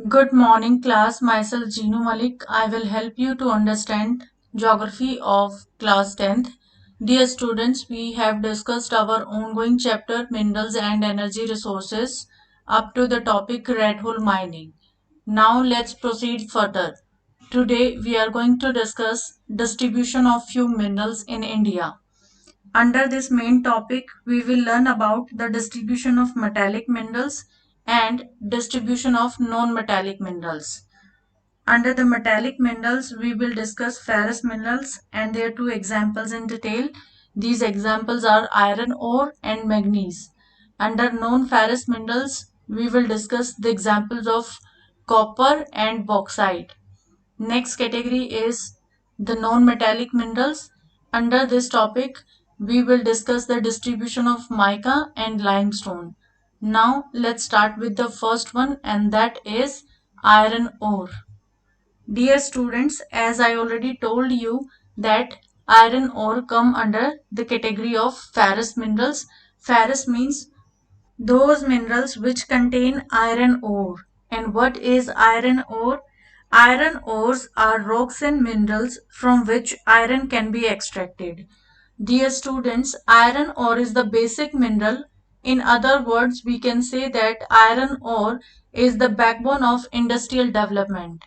Good morning, class. Myself, Jeenu Malik. I will help you to understand geography of class 10th. Dear students, we have discussed our ongoing chapter Minerals and Energy Resources up to the topic red hole mining. Now let's proceed further. Today we are going to discuss distribution of few minerals in India. Under this main topic, we will learn about the distribution of metallic minerals and distribution of non-metallic minerals. Under the metallic minerals, we will discuss ferrous minerals and their two examples in detail. These examples are iron ore and manganese. Under non-ferrous minerals, we will discuss the examples of copper and bauxite. Next category is the non-metallic minerals. Under this topic, we will discuss the distribution of mica and limestone. Now, let's start with the first one, and that is iron ore. Dear students, as I already told you that iron ore come under the category of ferrous minerals. Ferrous means those minerals which contain iron ore. And what is iron ore? Iron ores are rocks and minerals from which iron can be extracted. Dear students, iron ore is the basic mineral. In other words, we can say that iron ore is the backbone of industrial development.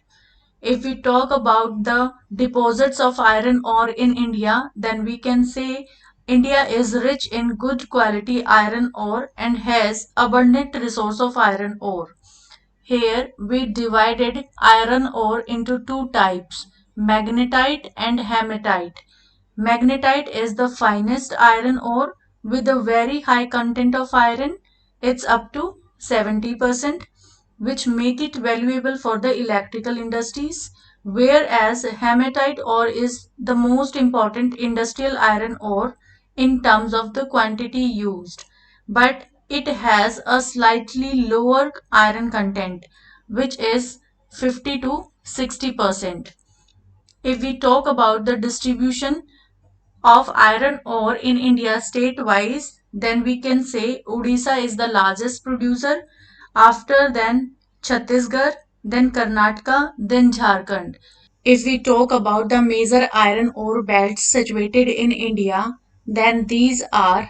If we talk about the deposits of iron ore in India, then we can say India is rich in good quality iron ore and has abundant resource of iron ore. Here we divided iron ore into two types, magnetite and hematite. Magnetite is the finest iron ore with a very high content of iron. It's up to 70%, which make it valuable for the electrical industries, whereas hematite ore is the most important industrial iron ore in terms of the quantity used, but it has a slightly lower iron content, which is 50 to 60%. If we talk about the distribution of iron ore in India state-wise, then we can say Odisha is the largest producer, after then Chhattisgarh, then Karnataka, then Jharkhand. If we talk about the major iron ore belts situated in India, then these are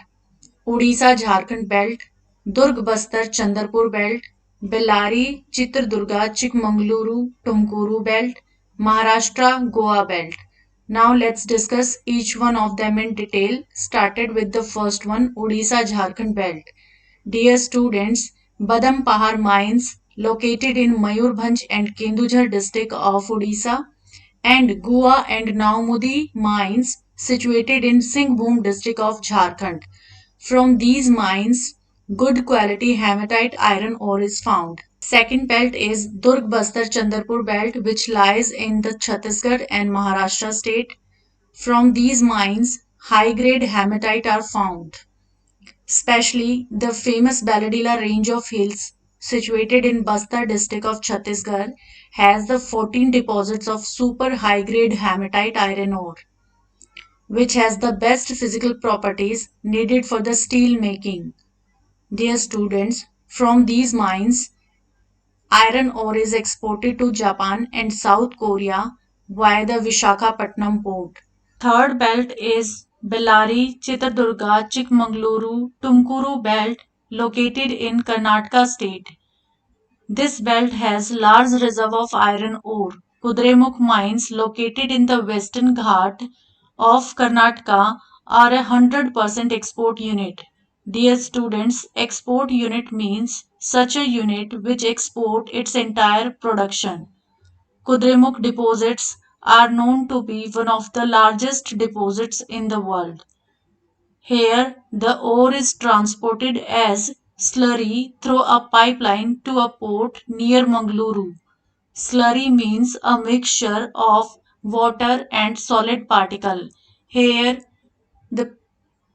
Odisha Jharkhand belt, Durg Bastar Chandrapur belt, Bellary Chitradurga Chikmagaluru Tumkuru belt, Maharashtra Goa belt. Now let's discuss each one of them in detail. Started with the first one, Odisha Jharkhand belt. Dear students, Badam Pahar mines located in Mayurbhanj and Kendujhar district of Odisha and Gua and Naumudi mines situated in Singhbhum district of Jharkhand. From these mines, good quality hematite iron ore is found. Second belt is Durg Bastar Chandrapur belt, which lies in the Chhattisgarh and Maharashtra state. From these mines, high grade hematite are found, especially the famous Baladila range of hills situated in Bastar district of Chhattisgarh has the 14 deposits of super high grade hematite iron ore, which has the best physical properties needed for the steel making. Dear students, from these mines, iron ore is exported to Japan and South Korea via the Vishakhapatnam port. Third belt is Bellary, Chitradurga, Chikmagaluru, Tumkuru belt located in Karnataka state. This belt has large reserve of iron ore. Kudremukh mines located in the western Ghat of Karnataka are 100% export unit. Dear students, export unit means such a unit which export its entire production. Kudremukh deposits are known to be one of the largest deposits in the world. Here, the ore is transported as slurry through a pipeline to a port near Mangaluru. Slurry means a mixture of water and solid particle. Here, the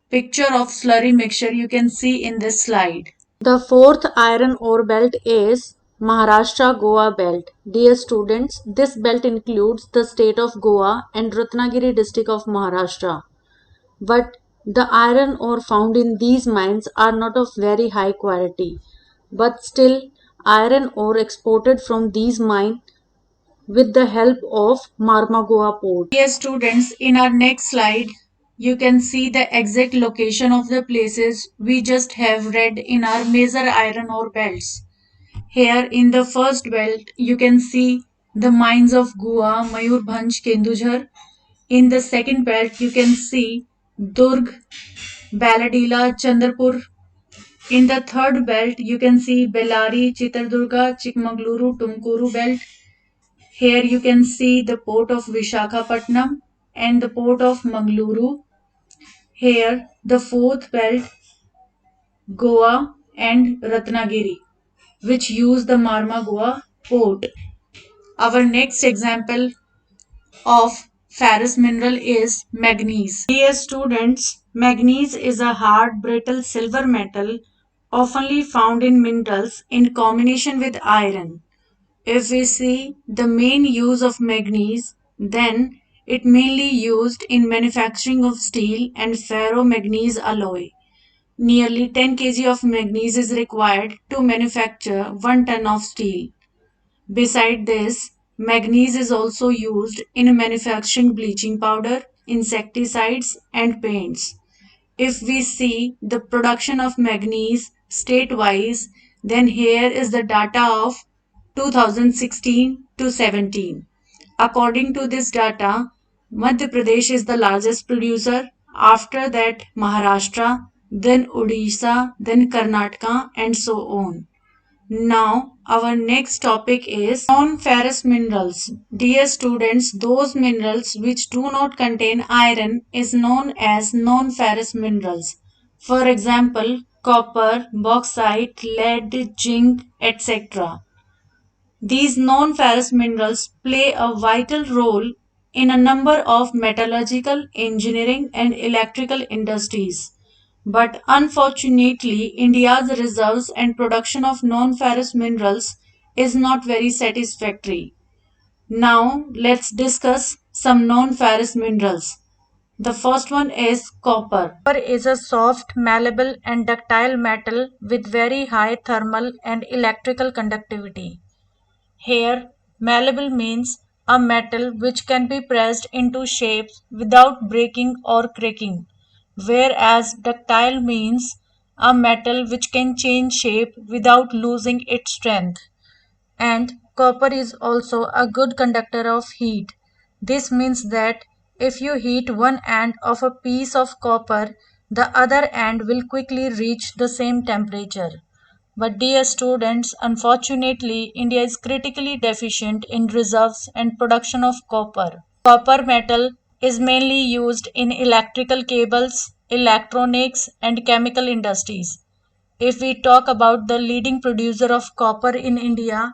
picture of slurry mixture you can see in this slide. The fourth iron ore belt is Maharashtra Goa belt. Dear students, this belt includes the state of Goa and Ratnagiri district of Maharashtra. But the iron ore found in these mines are not of very high quality. But still, iron ore exported from these mines with the help of Marmagoa port. Dear students, in our next slide, you can see the exact location of the places we just have read in our major iron ore belts. Here in the first belt, you can see the mines of Goa, Mayurbhanj, Kendujhar. In the second belt, you can see Durg, Baladila, Chandrapur. In the third belt, you can see Bellary, Chitradurga, Chikmagaluru, Tumkuru belt. Here you can see the port of Vishakhapatnam and the port of Mangaluru. Here the fourth belt, Goa and Ratnagiri, which use the Marmagoa port. Our next example of ferrous mineral is manganese. Dear students, manganese is a hard, brittle silver metal oftenly found in minerals in combination with iron. If we see the main use of manganese, then it mainly used in manufacturing of steel and ferromanganese alloy. Nearly 10 kg of manganese is required to manufacture 1 ton of steel. Beside this, manganese is also used in manufacturing bleaching powder, insecticides, and paints. If we see the production of manganese state-wise, then here is the data of 2016 to 17. According to this data, Madhya Pradesh is the largest producer, after that Maharashtra, then Odisha, then Karnataka, and so on. Now, our next topic is non-ferrous minerals. Dear students, those minerals which do not contain iron is known as non-ferrous minerals. For example, copper, bauxite, lead, zinc, etc. These non-ferrous minerals play a vital role in a number of metallurgical, engineering, and electrical industries. But unfortunately, India's reserves and production of non-ferrous minerals is not very satisfactory. Now, let's discuss some non-ferrous minerals. The first one is copper. Copper is a soft, malleable, and ductile metal with very high thermal and electrical conductivity. Here, malleable means a metal which can be pressed into shapes without breaking or cracking, whereas ductile means a metal which can change shape without losing its strength. And copper is also a good conductor of heat. This means that if you heat one end of a piece of copper, the other end will quickly reach the same temperature. But dear students, unfortunately, India is critically deficient in reserves and production of copper. Copper metal is mainly used in electrical cables, electronics, and chemical industries. If we talk about the leading producer of copper in India,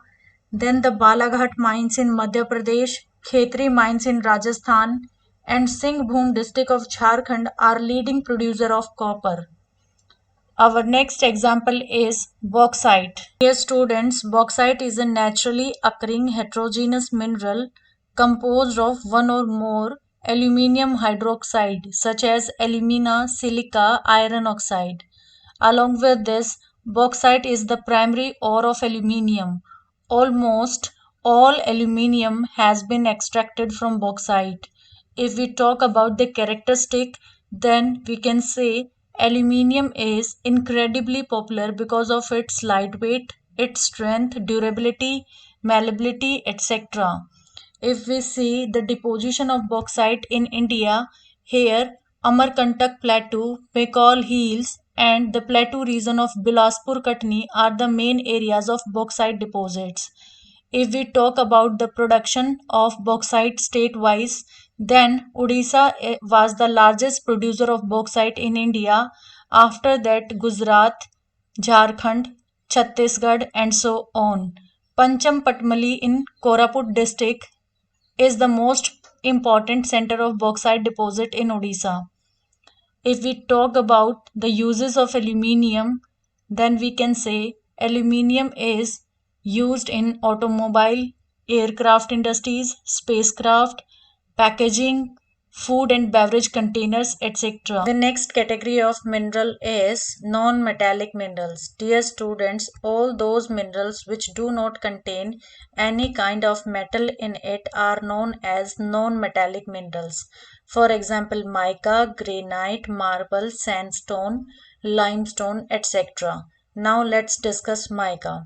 then the Balaghat mines in Madhya Pradesh, Khetri mines in Rajasthan, and Singhbhum district of Jharkhand are leading producer of copper. Our next example is bauxite. Dear students, bauxite is a naturally occurring heterogeneous mineral composed of one or more aluminium hydroxide such as alumina, silica, iron oxide. Along with this, bauxite is the primary ore of aluminium. Almost all aluminium has been extracted from bauxite. If we talk about the characteristic, then we can say aluminium is incredibly popular because of its lightweight, its strength, durability, malleability, etc. If we see the deposition of bauxite in India, here Amarkantak Plateau, Bengal Hills, and the plateau region of Bilaspur Katni are the main areas of bauxite deposits. If we talk about the production of bauxite state-wise, then Odisha was the largest producer of bauxite in India. After that, Gujarat, Jharkhand, Chhattisgarh, and so on. Pancham Patmali in Koraput district is the most important center of bauxite deposit in Odisha. If we talk about the uses of aluminium, then we can say aluminium is used in automobile, aircraft industries, spacecraft, packaging, food and beverage containers, etc. The next category of mineral is non-metallic minerals. Dear students, all those minerals which do not contain any kind of metal in it are known as non-metallic minerals. For example, mica, granite, marble, sandstone, limestone, etc. Now let's discuss mica.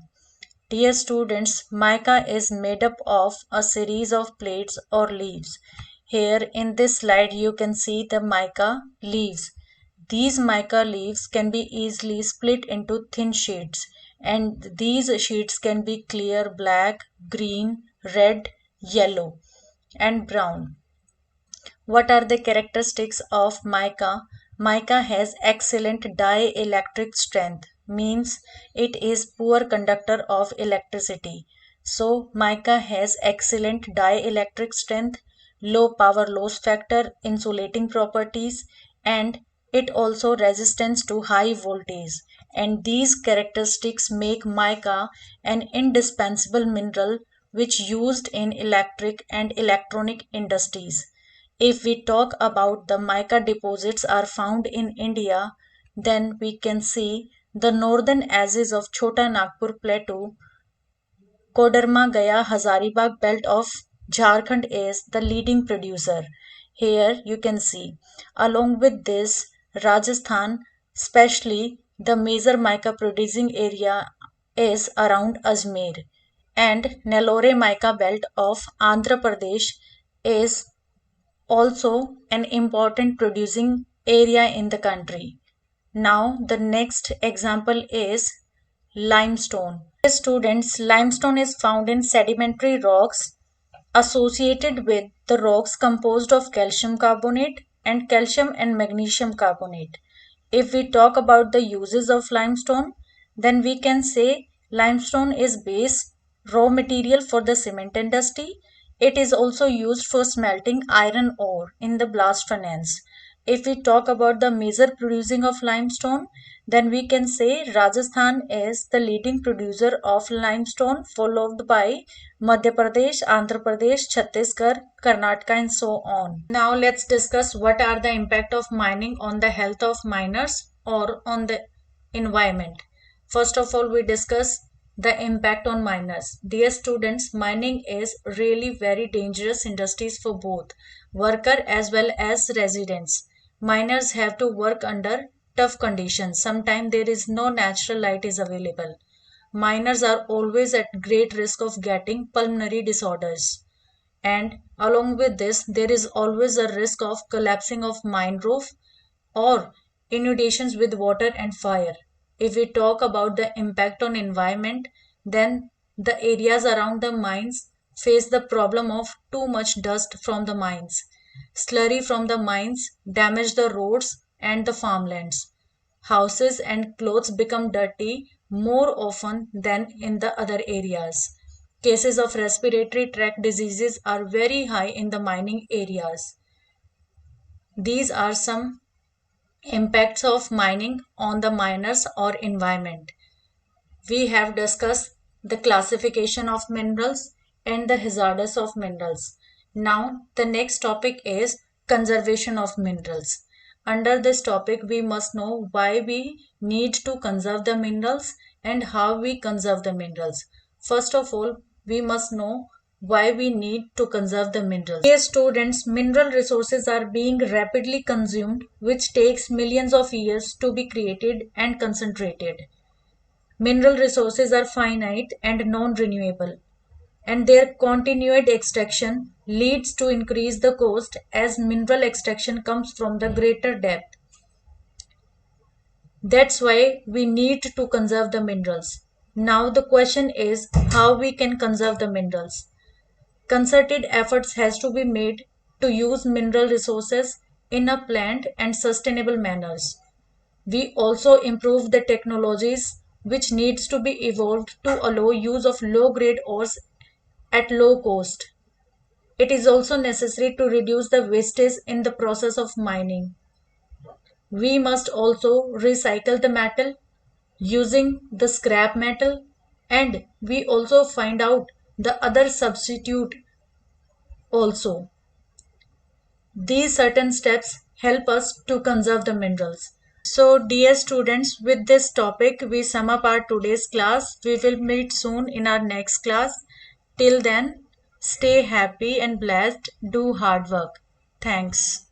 Dear students, mica is made up of a series of plates or leaves. Here in this slide you can see the mica leaves. These mica leaves can be easily split into thin sheets, and these sheets can be clear black, green, red, yellow and brown. What are the characteristics of mica? Mica has excellent dielectric strength, means it is poor conductor of electricity. So mica has excellent dielectric strength, low power loss factor, insulating properties, and it also resistance to high voltage. And these characteristics make mica an indispensable mineral which used in electric and electronic industries. If we talk about the mica deposits are found in India, then we can see the northern edges of Chota Nagpur Plateau, Koderma Gaya Hazaribagh belt of Jharkhand is the leading producer. Here you can see. Along with this, Rajasthan, especially the major mica producing area is around Ajmer, and Nellore mica belt of Andhra Pradesh is also an important producing area in the country. Now, the next example is limestone. Students, limestone is found in sedimentary rocks associated with the rocks composed of calcium carbonate and calcium and magnesium carbonate. If we talk about the uses of limestone, then we can say limestone is base raw material for the cement industry. It is also used for smelting iron ore in the blast furnace. If we talk about the major producing of limestone, then we can say Rajasthan is the leading producer of limestone, followed by Madhya Pradesh, Andhra Pradesh, Chhattisgarh, Karnataka, and so on. Now let's discuss what are the impact of mining on the health of miners or on the environment. First of all, we discuss the impact on miners. Dear students, mining is really very dangerous industries for both worker as well as residents. Miners have to work under tough conditions. Sometimes there is no natural light is available. Miners are always at great risk of getting pulmonary disorders. And along with this, there is always a risk of collapsing of mine roof or inundations with water and fire. If we talk about the impact on environment, then the areas around the mines face the problem of too much dust from the mines. Slurry from the mines damage the roads and the farmlands. Houses and clothes become dirty more often than in the other areas. Cases of respiratory tract diseases are very high in the mining areas. These are some impacts of mining on the miners or environment. We have discussed the classification of minerals and the hazards of minerals. Now, the next topic is conservation of minerals. Under this topic, we must know why we need to conserve the minerals and how we conserve the minerals. First of all, we must know why we need to conserve the minerals. Dear students, mineral resources are being rapidly consumed, which takes millions of years to be created and concentrated. Mineral resources are finite and non-renewable, and their continued extraction leads to increase the cost as mineral extraction comes from the greater depth. That's why we need to conserve the minerals. Now the question is how we can conserve the minerals. Concerted efforts has to be made to use mineral resources in a planned and sustainable manners. We also improve the technologies which needs to be evolved to allow use of low grade ores at low cost. It is also necessary to reduce the wastage in the process of mining. We must also recycle the metal using the scrap metal, and we also find out the other substitute also. These certain steps help us to conserve the minerals. So dear students, with this topic we sum up our today's class. We will meet soon in our next class. Till then, stay happy and blessed. Do hard work. Thanks.